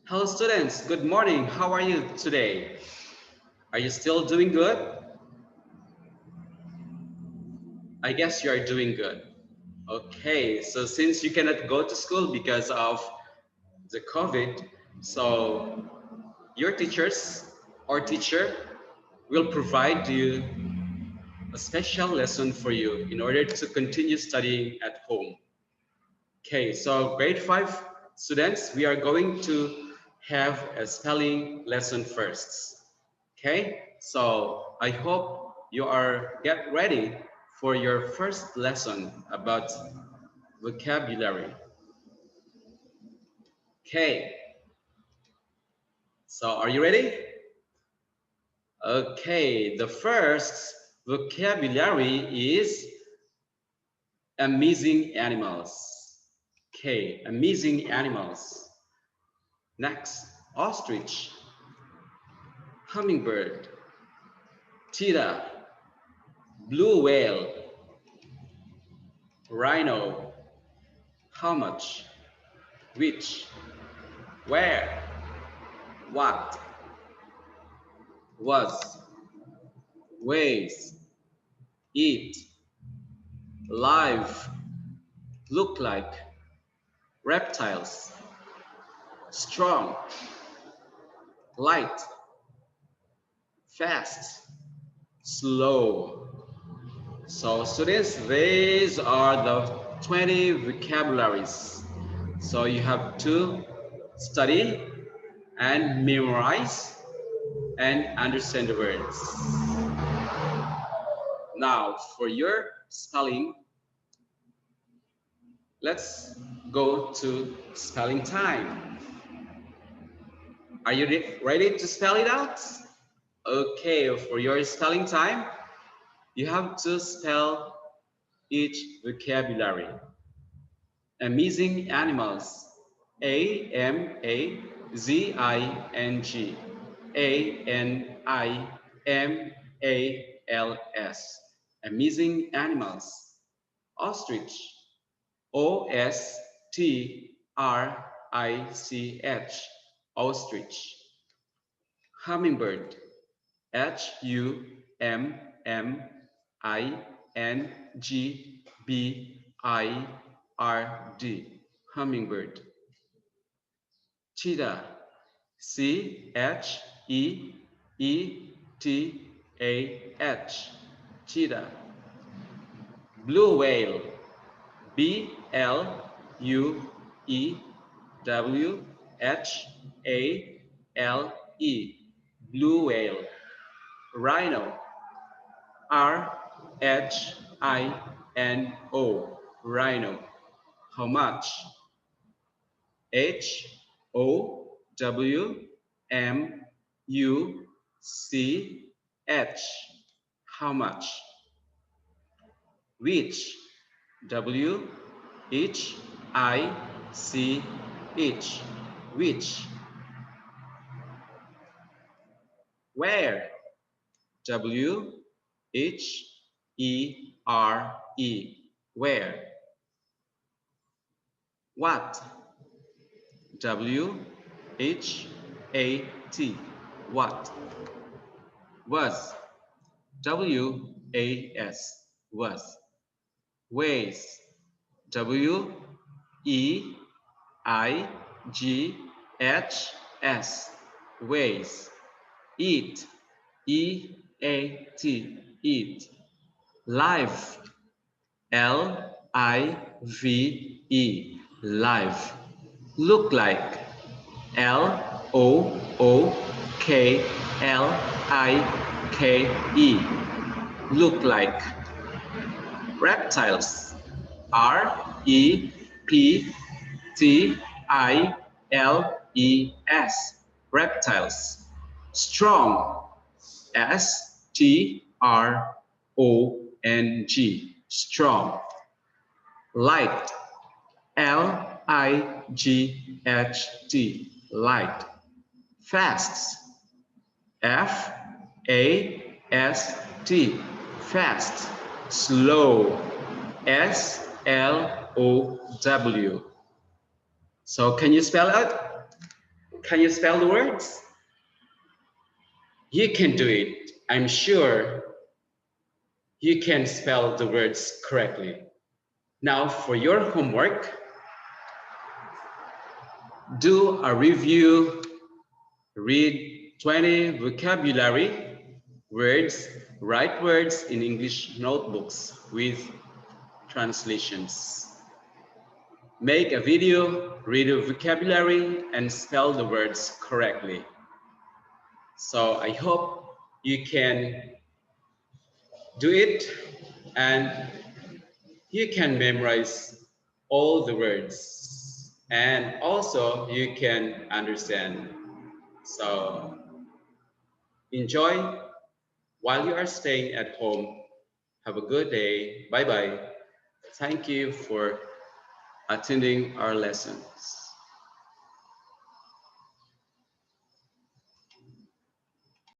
Hello students, good morning. How are you today? Are you still doing good? I guess you are doing good. Okay, so since you cannot go to school because of the COVID, so your teachers or teacher will provide you a special lesson for you in order to continue studying at home. Okay, so grade 5 students, we are going to have a spelling lesson first. Okay, so I hope you are get ready for your first lesson about vocabulary. Okay, so are you ready? Okay, the first vocabulary is amazing animals. Okay, amazing animals. Next, ostrich, hummingbird, cheetah, blue whale, rhino, how much, which, where, what, was, weighs, eat, live, look like, reptiles, strong, light, fast, slow. So students, these are the 20 vocabularies. So you have to study and memorize and understand the words. Now for your spelling, let's go to spelling time. Are you ready to spell it out? Okay, for your spelling time, you have to spell each vocabulary. Amazing animals. A-M-A-Z-I-N-G. A-N-I-M-A-L-S. Amazing animals. Ostrich. O-S-T-R-I-C-H. Ostrich. Hummingbird. Hummingbird. Hummingbird. Cheetah. Cheetah. Blue whale. Blue-whale. Blue whale. Rhino. R-H-I-N-O. Rhino. How much? H-O-W-M-U-C-H. How much? Which? W-H-I-C-H. Which? Where? W-H-E-R-E. Where? What? W-H-A-T. What? Was. W-A-S. Was. Ways. W-E-I-G-H-S. Ways. Eat. E-A-T. Eat. Live. L-I-V-E. Live. Look like. L-O-O-K-L-I-K-E. Look like. Reptiles. R-E-P-T-I-L-E-S. Reptiles. Strong. S-T-R-O-N-G. Strong. Light. L-I-G-H-T. Light. Fast. F-A-S-T. Fast. Slow. S-L-O-W. So can you spell it? Can you spell the words? You can do it. I'm sure you can spell the words correctly. Now for your homework, do a review, read 20 vocabulary words, write words in English notebooks with translations. Make a video, read the vocabulary, and spell the words correctly. So I hope you can do it and you can memorize all the words and also you can understand. So enjoy while you are staying at home. Have a good day. Bye bye. Thank you for attending our lessons.